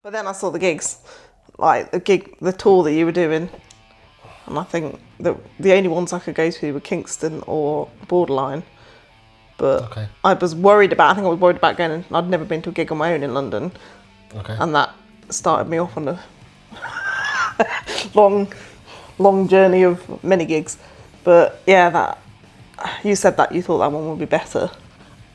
But then I saw the gigs, like the tour that you were doing, and I think that the only ones I could go to were Kingston or Borderline. But I was worried about going. I'd never been to a gig on my own in London, and that started me off on a long journey of many gigs. But yeah, that you said that you thought that one would be better.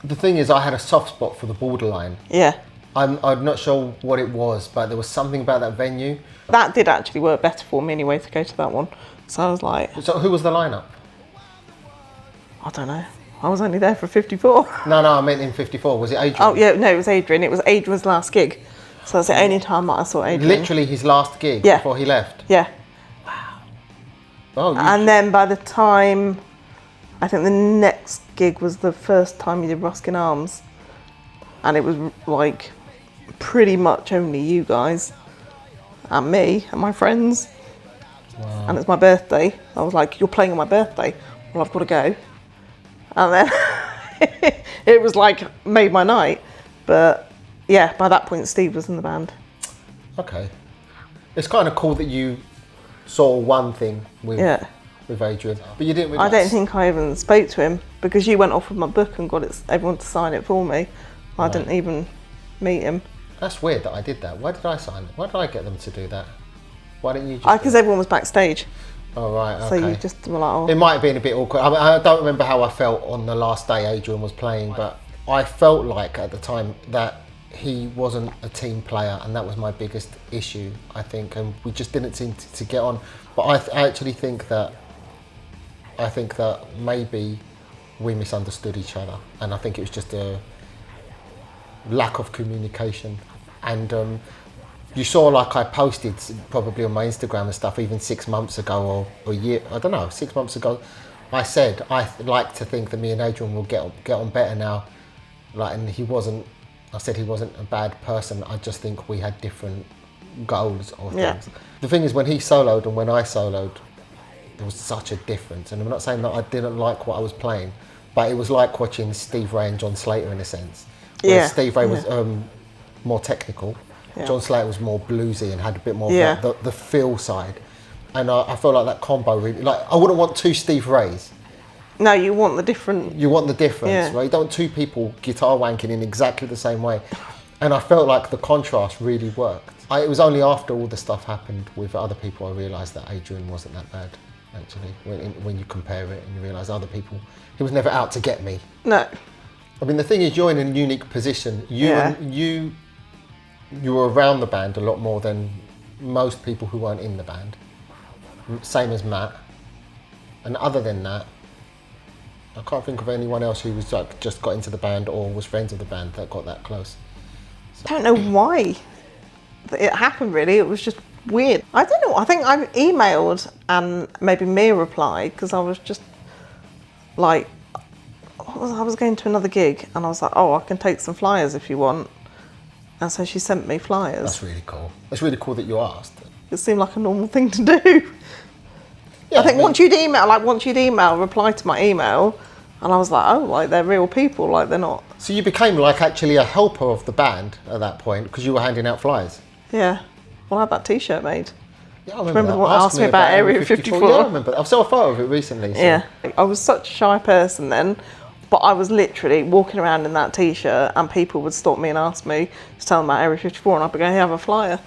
The thing is, I had a soft spot for the Borderline. Yeah. I'm not sure what it was, but there was something about that venue. That did actually work better for me anyway to go to that one. So I was like... So who was the lineup? I don't know. I was only there for 54. No, I meant in 54. Was it Adrian? Oh, yeah, no, it was Adrian. It was Adrian's last gig. So that's the only time that I saw Adrian. Literally his last gig before he left? Yeah. Wow. Oh, and then by the time... I think the next gig was the first time you did Ruskin Arms. And it was like pretty much only you guys and me and my friends. Wow. And it's my birthday. I was like, you're playing on my birthday. Well, I've got to go. And then it was like, made my night. But yeah, by that point, Steve was in the band. Okay. It's kind of cool that you saw one thing with Adrian, but you didn't realise. I don't think I even spoke to him because you went off with my book and got everyone to sign it for me. I didn't even meet him. That's weird that I did that. Why did I sign it? Why did I get them to do that? Why didn't you just... Because everyone was backstage. Oh, right, okay. So you just were like, oh. It might have been a bit awkward. I mean, I don't remember how I felt on the last day Adrian was playing, but I felt like at the time that he wasn't a team player, and that was my biggest issue, I think, and we just didn't seem to get on. But I actually think that maybe we misunderstood each other, and I think it was just a lack of communication. And you saw, like, I posted probably on my Instagram and stuff even 6 months ago or a year, I don't know, 6 months ago, I said I like to think that me and Adrian will get on better now. Like, and I said he wasn't a bad person, I just think we had different goals or things. The thing is, when he soloed and when I soloed, there was such a difference. And I'm not saying that I didn't like what I was playing, but it was like watching Steve Ray and John Slater in a sense. Whereas Steve Ray was more technical. John Slater was more bluesy and had a bit more of the feel side. And I felt like that combo really, like, I wouldn't want two Steve Rays. No, you want the different... You want the difference, right? You don't want two people guitar wanking in exactly the same way. And I felt like the contrast really worked. It was only after all the stuff happened with other people I realised that Adrian wasn't that bad, actually. When you compare it and you realise other people, he was never out to get me. No. I mean, the thing is, you're in a unique position. You were around the band a lot more than most people who weren't in the band. Same as Matt. And other than that, I can't think of anyone else who was like just got into the band or was friends of the band that got that close. So. I don't know why it happened, really. It was just weird. I don't know. I think I emailed and maybe Mia replied because I was just like, I was going to another gig and I was like, oh, I can take some flyers if you want. And so she sent me flyers. That's really cool. It's really cool that you asked. It seemed like a normal thing to do. Yeah, I think once you'd email, reply to my email, and I was like, oh, like they're real people, like they're not. So you became like actually a helper of the band at that point because you were handing out flyers. Yeah. Well, I had that T-shirt made. Yeah, I remember what asked me about Area 54. Yeah, I remember. I saw a photo of it recently. So. Yeah. I was such a shy person then, but I was literally walking around in that T-shirt, and people would stop me and ask me to tell them about Area 54, and I'd be going, hey, I have a flyer.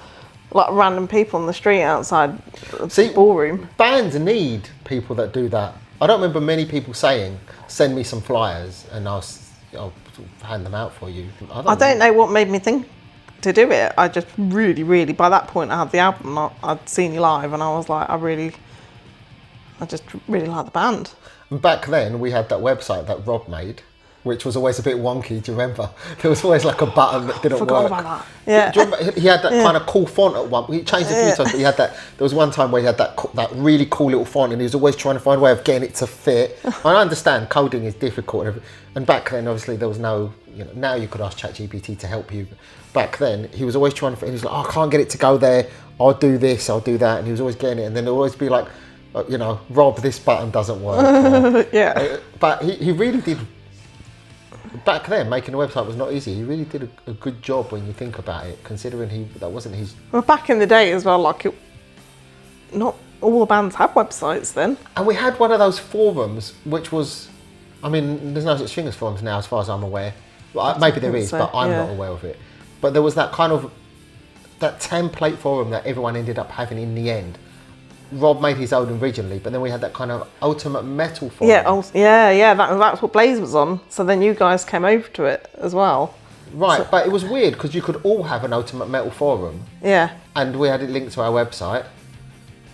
Like random people on the street outside the ballroom. Bands need people that do that. I don't remember many people saying, send me some flyers and I'll hand them out for you. I don't know what made me think to do it. I just really, by that point I had the album, I'd seen you live and I was like, I just really like the band. And back then we had that website that Rob made, which was always a bit wonky, do you remember? There was always like a button that didn't work. About that. Yeah. Do you remember? He had that kind of cool font at one. He changed a few times, but he had that. There was one time where he had that really cool little font, and he was always trying to find a way of getting it to fit. I understand coding is difficult, and back then obviously there was no. Now you could ask ChatGPT to help you. But back then he was always trying to. He was like, oh, I can't get it to go there. I'll do this. I'll do that, and he was always getting it, and then there'd always be like, Rob, this button doesn't work. Yeah. But he really did back then, making a website was not easy. He really did a good job when you think about it, considering that wasn't his. Well, back in the day as well, like not all the bands had websites then. And we had one of those forums, which was, I mean, there's no such thing as forums now, as far as I'm aware. Well, maybe there is, but I'm not aware of it. But there was that kind of that template forum that everyone ended up having in the end. Rob made his own originally, but then we had that kind of ultimate metal forum. Yeah, that's what Blaze was on. So then you guys came over to it as well. Right, so, but it was weird because you could all have an ultimate metal forum. Yeah. And we had it linked to our website,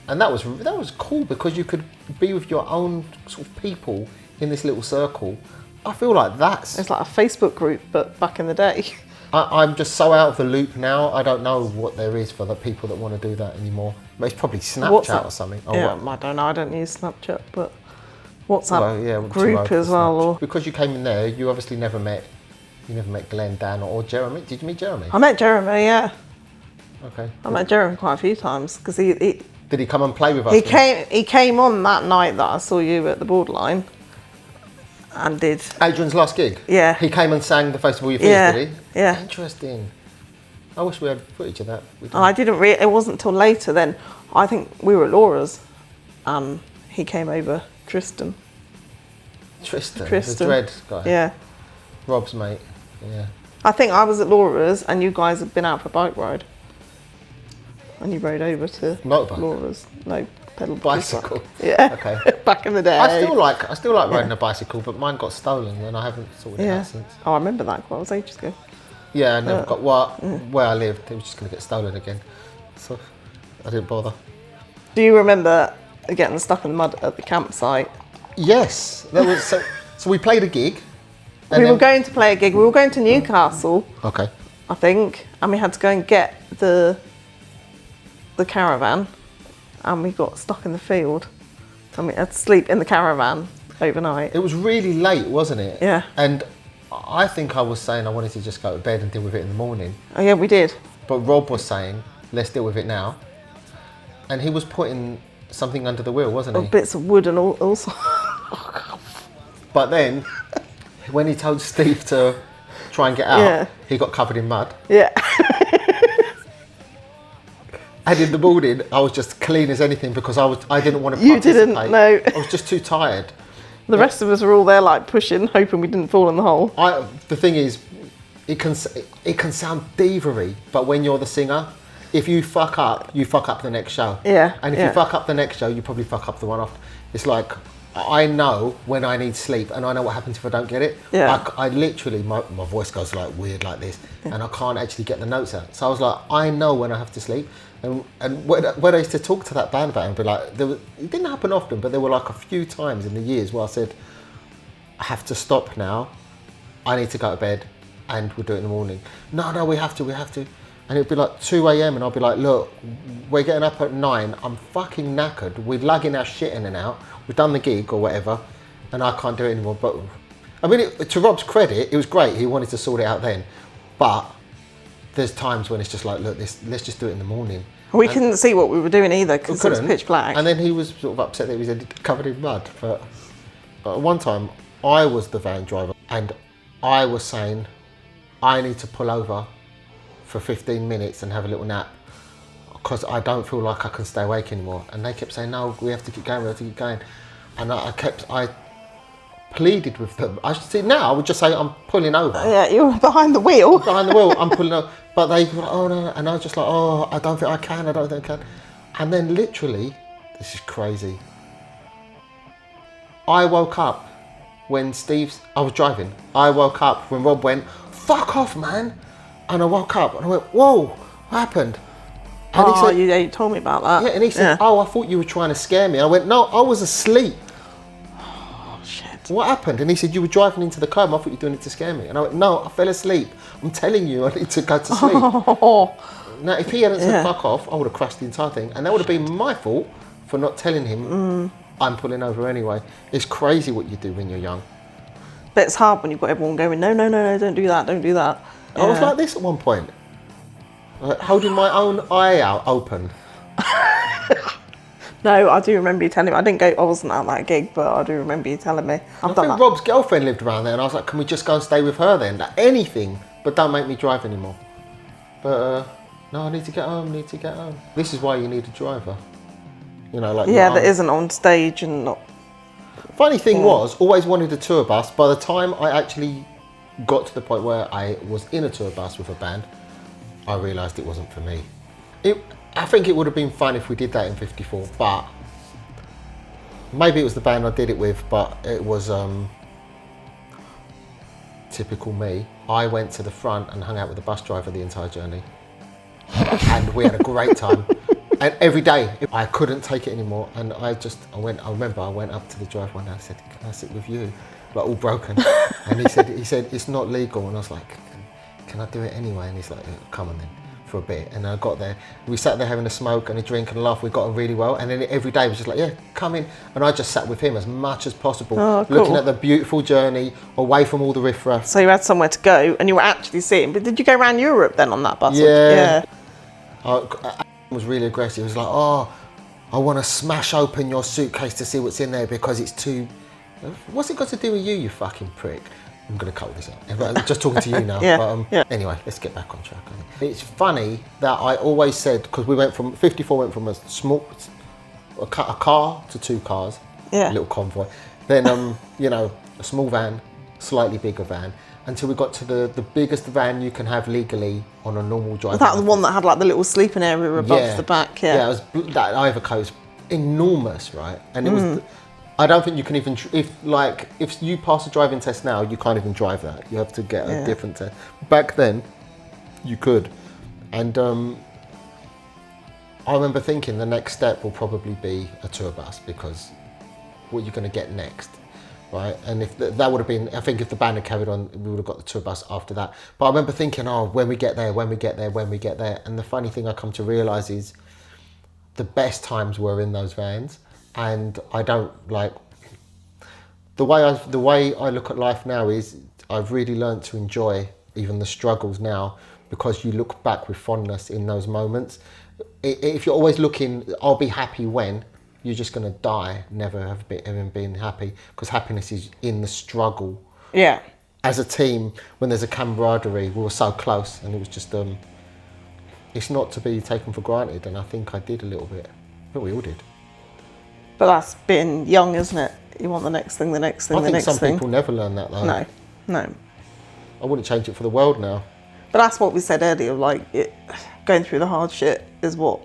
and that was cool because you could be with your own sort of people in this little circle. I feel like it's like a Facebook group, but back in the day. I'm just so out of the loop now. I don't know what there is for the people that want to do that anymore. It's probably Snapchat or something. Yeah, I don't know. I don't use Snapchat, but WhatsApp group as well. Or because you came in there, you obviously never met Glenn, Dan, or Jeremy. Did you meet Jeremy? I met Jeremy. Yeah. Okay. I met Jeremy quite a few times because he did he come and play with us? He came on that night that I saw you at the Borderline. And did Adrian's last gig? Yeah. He came and sang The Face of All Your Fears, did he? Yeah. Interesting. I wish we had footage of that. I didn't it wasn't until later then. I think we were at Laura's and he came over, Tristan. The Dread guy. Yeah. Rob's mate. Yeah. I think I was at Laura's and you guys had been out for a bike ride. And you rode over to Laura's. No, pedal bicycle. Yeah. Okay. Back in the day. I still like riding a bicycle, but mine got stolen and I haven't sorted it out since. Oh, I remember that. That was ages ago. Yeah, I never got where I lived. It was just going to get stolen again, so I didn't bother. Do you remember getting stuck in the mud at the campsite? Yes, there was. So we played a gig. We were going to play a gig. We were going to Newcastle. Okay. I think, and we had to go and get the caravan, and we got stuck in the field. So we had to sleep in the caravan overnight. It was really late, wasn't it? Yeah. And I think I was saying I wanted to just go to bed and deal with it in the morning. Oh yeah, we did. But Rob was saying, let's deal with it now. And he was putting something under the wheel, wasn't he? Bits of wood and all sorts. But then, when he told Steve to try and get out, he got covered in mud. Yeah. And in the morning, I was just clean as anything because I didn't want to participate. You didn't, no. I was just too tired. The rest of us were all there like pushing, hoping we didn't fall in the hole. The thing is, it can sound thievery, but when you're the singer, if you fuck up the next show. Yeah. And if you fuck up the next show, you probably fuck up the one after. It's like, I know when I need sleep and I know what happens if I don't get it. Yeah. I literally, my voice goes like weird like this and I can't actually get the notes out. So I was like, I know when I have to sleep. And when I used to talk to that band about it and be like, it didn't happen often, but there were like a few times in the years where I said, I have to stop now. I need to go to bed and we'll do it in the morning. No, we have to. And it'd be like 2 a.m. and I'll be like, look, we're getting up at 9. I'm fucking knackered. We're lugging our shit in and out. We've done the gig or whatever and I can't do it anymore. But I mean, to Rob's credit, it was great. He wanted to sort it out then. But there's times when it's just like, look, let's just do it in the morning. We couldn't see what we were doing either because it was pitch black. And then he was sort of upset that he was covered in mud. But one time, I was the van driver and I was saying, I need to pull over for 15 minutes and have a little nap because I don't feel like I can stay awake anymore. And they kept saying, no, we have to keep going. And I pleaded with them. I see now I would just say I'm pulling over. Yeah, you were behind the wheel. I'm pulling over. But they were like, oh no, and I was just like, oh, I don't think I can. And then literally, this is crazy. I woke up when I was driving. I woke up when Rob went, fuck off, man. And I woke up and I went, whoa, what happened? And he said, you told me about that. Yeah, and he said, oh, I thought you were trying to scare me. I went, no, I was asleep. Oh, shit. What happened? And he said, you were driving into the coma. I thought you were doing it to scare me. And I went, no, I fell asleep. I'm telling you, I need to go to sleep. Oh. Now, if he hadn't said fuck off, I would have crashed the entire thing. And that would have been my fault for not telling him I'm pulling over anyway. It's crazy what you do when you're young. But it's hard when you've got everyone going, no, don't do that. I was like this at one point, holding my own eye out open. No, I do remember you telling me. I didn't go. I wasn't at that gig, but I do remember you telling me. I've I done think that. Rob's girlfriend lived around there, and I was like, can we just go and stay with her then? Like, anything, but don't make me drive anymore. But no, I need to get home. Need to get home. This is why you need a driver. You know, like Yeah, that isn't on stage and not. Funny thing was, always wanted a tour bus. By the time I actually got to the point where I was in a tour bus with a band, I realised it wasn't for me. I think it would have been fun if we did that in '54, but maybe it was the band I did it with, but it was typical me. I went to the front and hung out with the bus driver the entire journey. And we had a great time. And every day, I couldn't take it anymore. And I remember I went up to the driver one day and I said, can I sit with you? Like all broken. And he said, it's not legal. And I was like, can I do it anyway? And he's like, come on then, for a bit. And I got there, we sat there having a smoke and a drink and a laugh. We got on really well. And then every day was just like, yeah, come in. And I just sat with him as much as possible, looking at the beautiful journey, away from all the riffraff. So you had somewhere to go and you were actually seeing, but did you go around Europe then on that bus? Yeah. I was really aggressive. He was like, oh, I want to smash open your suitcase to see what's in there because it's too... What's it got to do with you, you fucking prick? I'm going to cut this out. I'm just talking to you now. Anyway, let's get back on track. It's funny that I always said, because we went from... 54 went from a car to 2 cars, a little convoy. Then, a small van, slightly bigger van, until we got to the biggest van you can have legally on a normal drive. Was that the one that had like the little sleeping area above the back? Yeah, it was that Ivoco's enormous, right? And it was. I don't think you can even if you pass a driving test now, you can't even drive that. You have to get a different test. Back then, you could, and I remember thinking the next step will probably be a tour bus because what you're going to get next. Right, and if that would have been, I think if the band had carried on, we would have got the tour bus after that. But I remember thinking, oh, when we get there. And the funny thing I come to realise is the best times were in those vans. And I don't like, the way I look at life now is I've really learned to enjoy even the struggles now because you look back with fondness in those moments. If you're always looking, I'll be happy when, you're just going to die, never have been happy, because happiness is in the struggle. Yeah. As a team, when there's a camaraderie, we were so close, and it was just, it's not to be taken for granted, and I think I did a little bit. But we all did. But that's being young, isn't it? You want the next thing, the next thing, the next thing. I think some people never learn that, though. No. I wouldn't change it for the world now. But that's what we said earlier, like, going through the hard shit is what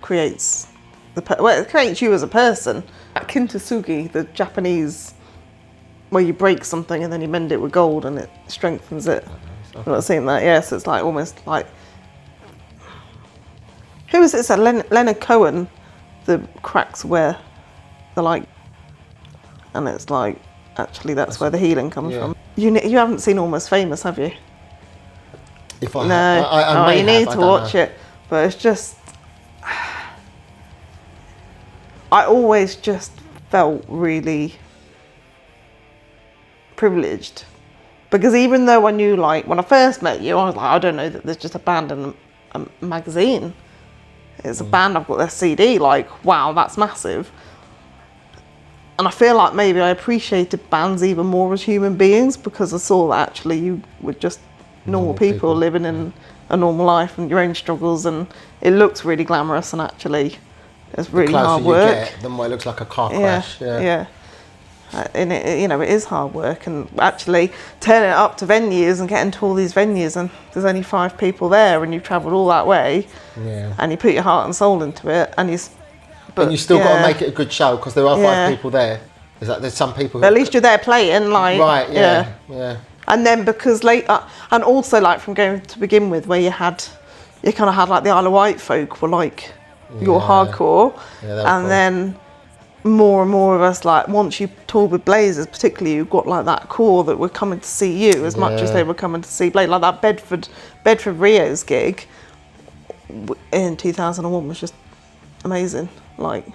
creates... it creates you as a person. Kintsugi, the Japanese, where you break something and then you mend it with gold and it strengthens it. I've not seen that. Yes, it's like almost like. Who was it? So Leonard Cohen, the cracks where the like, and it's like actually that's where the healing comes from. You haven't seen Almost Famous, have you? If I you need to watch it, but it's just. I always just felt really privileged because even though I knew, like, when I first met you, I was like, I don't know that there's just a band and a magazine. It's a band, I've got their CD, like, wow, that's massive. And I feel like maybe I appreciated bands even more as human beings because I saw that actually you were just normal people living in a normal life and your own struggles, and it looks really glamorous and actually... It's really hard work. The closer you get, the more it looks like a car crash. Yeah. And it is hard work, and actually turning it up to venues and getting to all these venues, and there's only 5 people there, and you've travelled all that way, and you put your heart and soul into it, and you still got to make it a good show because there are 5 people there. There's some people. But at least you're there playing, like right. Yeah. And then because later, and also like from going to begin with, where you kind of had like the Isle of Wight folk were like. Your hardcore, and then more and more of us, like once you toured with Blazers, particularly, you've got like that core that were coming to see you as much as they were coming to see Blaze. Like that Bedford Rio's gig in 2001 was just amazing. Like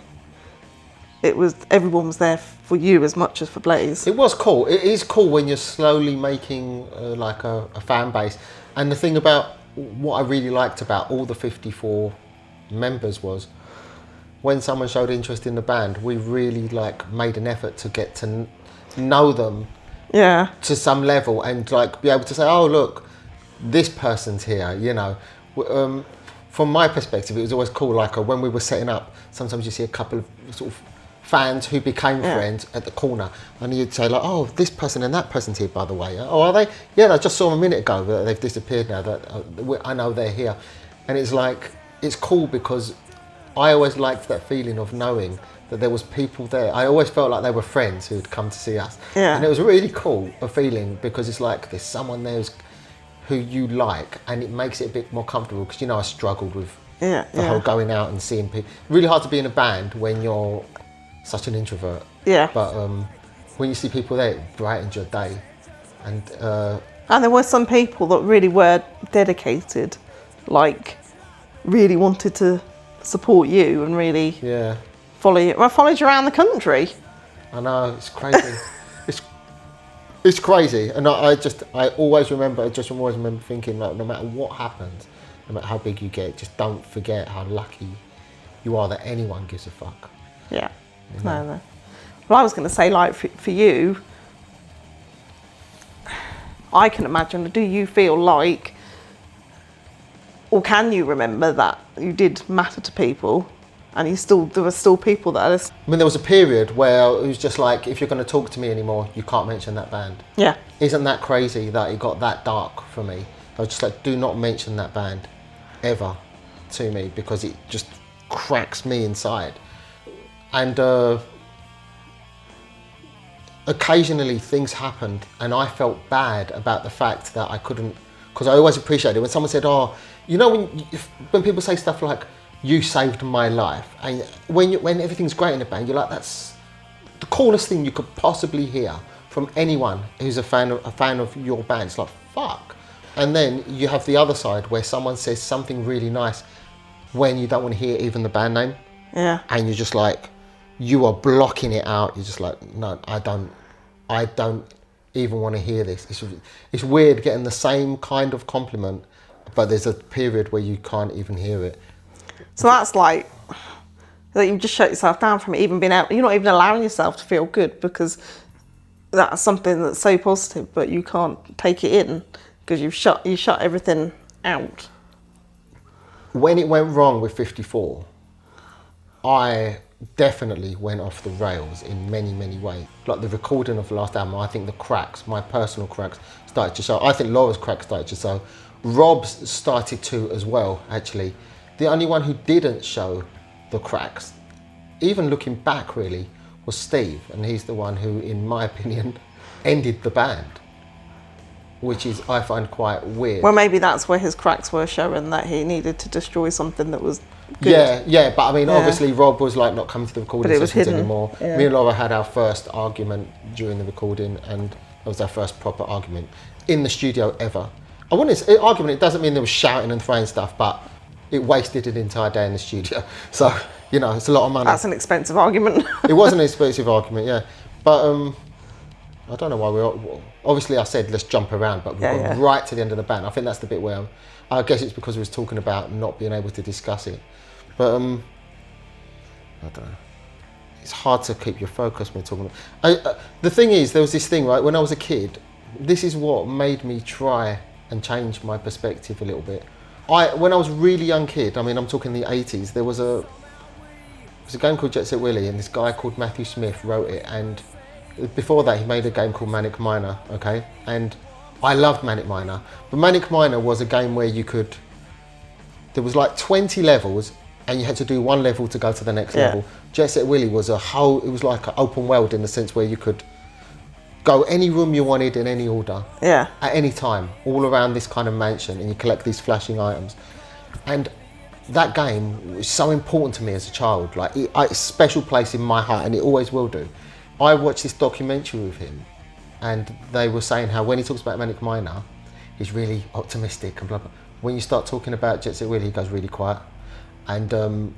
everyone was there for you as much as for Blaze. It was cool. It is cool when you're slowly making like a fan base, and the thing about what I really liked about all the 54 members was when someone showed interest in the band, we really like made an effort to get to know them Yeah. to some level and like be able to say, oh look, this person's here, you know. From my perspective, it was always cool, like when we were setting up, sometimes you see a couple of sort of fans who became friends at the corner, and you'd say like, oh, this person and that person's here, by the way. Oh, are they? Yeah, I just saw them a minute ago, but they've disappeared now. That I know they're here. And it's like, it's cool because I always liked that feeling of knowing that there was people there. I always felt like they were friends who'd come to see us. Yeah. And it was really cool, a feeling, because it's like there's someone there who you like, and it makes it a bit more comfortable, because, you know, I struggled with the whole going out and seeing people. Really hard to be in a band when you're such an introvert. Yeah. But when you see people there, it brightens your day. And there were some people that really were dedicated, like really wanted to support you and really follow you. I followed you around the country. I know, it's crazy. It's crazy, and I always remember thinking, like, no matter what happens, no matter how big you get, just don't forget how lucky you are that anyone gives a fuck. Yeah. You know? No. Well, I was going to say, like, for you, I can imagine, do you feel like, or can you remember that you did matter to people, and there were still people that are... I mean, there was a period where it was just like, if you're going to talk to me anymore, you can't mention that band. Yeah. Isn't that crazy that it got that dark for me? I was just like, do not mention that band ever to me, because it just cracks me inside. And occasionally things happened and I felt bad about the fact that I couldn't, because I always appreciated it when someone said, oh, you know, when people say stuff like, you saved my life, and when everything's great in a band, you're like, that's the coolest thing you could possibly hear from anyone who's a fan of your band. It's like, fuck. And then you have the other side where someone says something really nice when you don't want to hear even the band name. Yeah. And you're just like, you are blocking it out. You're just like, no, I don't even want to hear this. It's weird getting the same kind of compliment, but there's a period where you can't even hear it. So that's like that you've just shut yourself down from it, even being out. You're not even allowing yourself to feel good, because that's something that's so positive, but you can't take it in because you shut everything out. When it went wrong with 54, I definitely went off the rails in many, many ways. Like the recording of the last album, I think the cracks, my personal cracks, started to show. I think Laura's cracks started to show. Rob's started to as well, actually. The only one who didn't show the cracks, even looking back really, was Steve. And he's the one who, in my opinion, ended the band, which is, I find, quite weird. Well, maybe that's where his cracks were showing, that he needed to destroy something that was good. Yeah, but I mean, obviously Rob was like not coming to the recording sessions hidden anymore. Yeah. Me and Laura had our first argument during the recording, and that was our first proper argument in the studio ever. I want to say argument, it doesn't mean there was shouting and throwing stuff, but it wasted an entire day in the studio. So, you know, it's a lot of money. That's an expensive argument. It was an expensive argument, yeah. But I don't know why obviously I said let's jump around, but we got right to the end of the band. I think that's the bit where I guess it's because we was talking about not being able to discuss it. But I don't know. It's hard to keep your focus when you're talking. The thing is, there was this thing, right? When I was a kid, this is what made me try and change my perspective a little bit. When I was a really young kid, I mean, I'm talking the 80s, there was a game called Jet Set Willy, and this guy called Matthew Smith wrote it, and before that he made a game called Manic Miner, okay? And I loved Manic Miner, but Manic Miner was a game where there was like 20 levels, and you had to do one level to go to the next level. Jet Set Willy was it was like an open world in the sense where you could go any room you wanted in any order, at any time, all around this kind of mansion, and you collect these flashing items. And that game was so important to me as a child. Like, it's a special place in my heart, and it always will do. I watched this documentary with him, and they were saying how when he talks about Manic Miner, he's really optimistic and blah blah. When you start talking about Jet Set Willy, he goes really quiet. And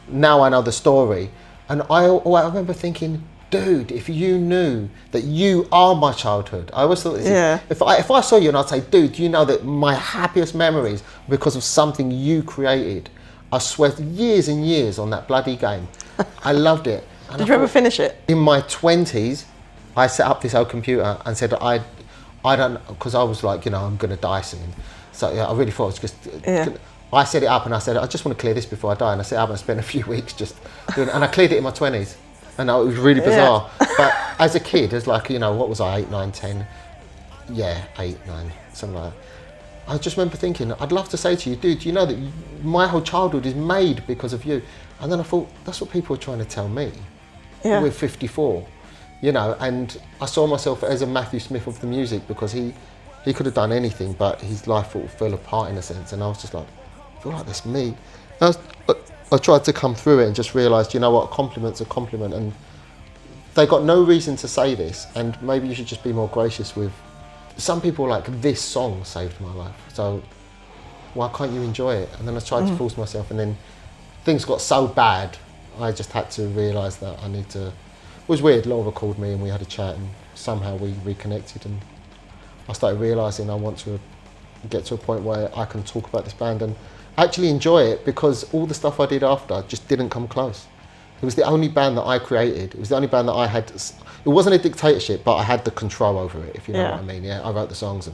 now I know the story, and I remember thinking, dude, if you knew that you are my childhood. I always thought, if I saw you and I'd say, dude, you know that my happiest memories were because of something you created. I swear, years and years on that bloody game. I loved it. And Did you ever finish it? In my 20s, I set up this old computer and said I don't, because I was like, I'm going to die soon. So yeah, I really thought it was just, I set it up and I said, I just want to clear this before I die. And I set it up and I spent a few weeks just doing it. And I cleared it in my 20s. And it was really bizarre. But as a kid, as like, what was I, 8, 9, 10? Yeah, 8, 9, something like that. I just remember thinking, I'd love to say to you, dude, you know that my whole childhood is made because of you. And then I thought, that's what people are trying to tell me. Yeah. We're 54, and I saw myself as a Matthew Smith of the music, because he could have done anything, but his life fell apart in a sense. And I was just like, I feel like that's me. I tried to come through it and just realised, you know what, a compliment's a compliment, and they got no reason to say this, and maybe you should just be more gracious with. Some people like, this song saved my life, so why can't you enjoy it? And then I tried to force myself, and then things got so bad, I just had to realise that I need to. It was weird, Laura called me and we had a chat, and somehow we reconnected, and I started realising I want to get to a point where I can talk about this band and actually enjoy it, because all the stuff I did after just didn't come close. It was the only band that I created. It was the only band that I had. It wasn't a dictatorship, but I had the control over it, if you know what I mean. Yeah, I wrote the songs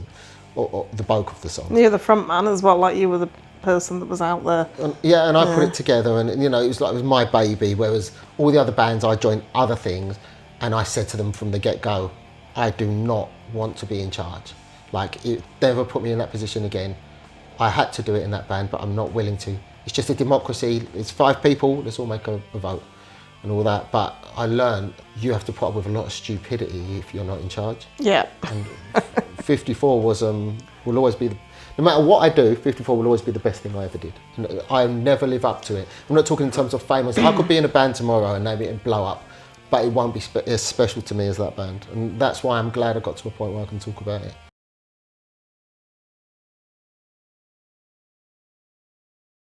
or the bulk of the songs. You're the front man as well, like you were the person that was out there. And I put it together, and it was my baby. Whereas all the other bands, I joined other things, and I said to them from the get-go, I do not want to be in charge. Like, it never put me in that position again. I had to do it in that band, but I'm not willing to. It's just a democracy. It's 5 people. Let's all make a vote and all that. But I learned you have to put up with a lot of stupidity if you're not in charge. Yeah. And 54 will always be, no matter what I do, 54 will always be the best thing I ever did. And I never live up to it. I'm not talking in terms of famous. I could be in a band tomorrow and name it and blow up, but it won't be as special to me as that band. And that's why I'm glad I got to a point where I can talk about it.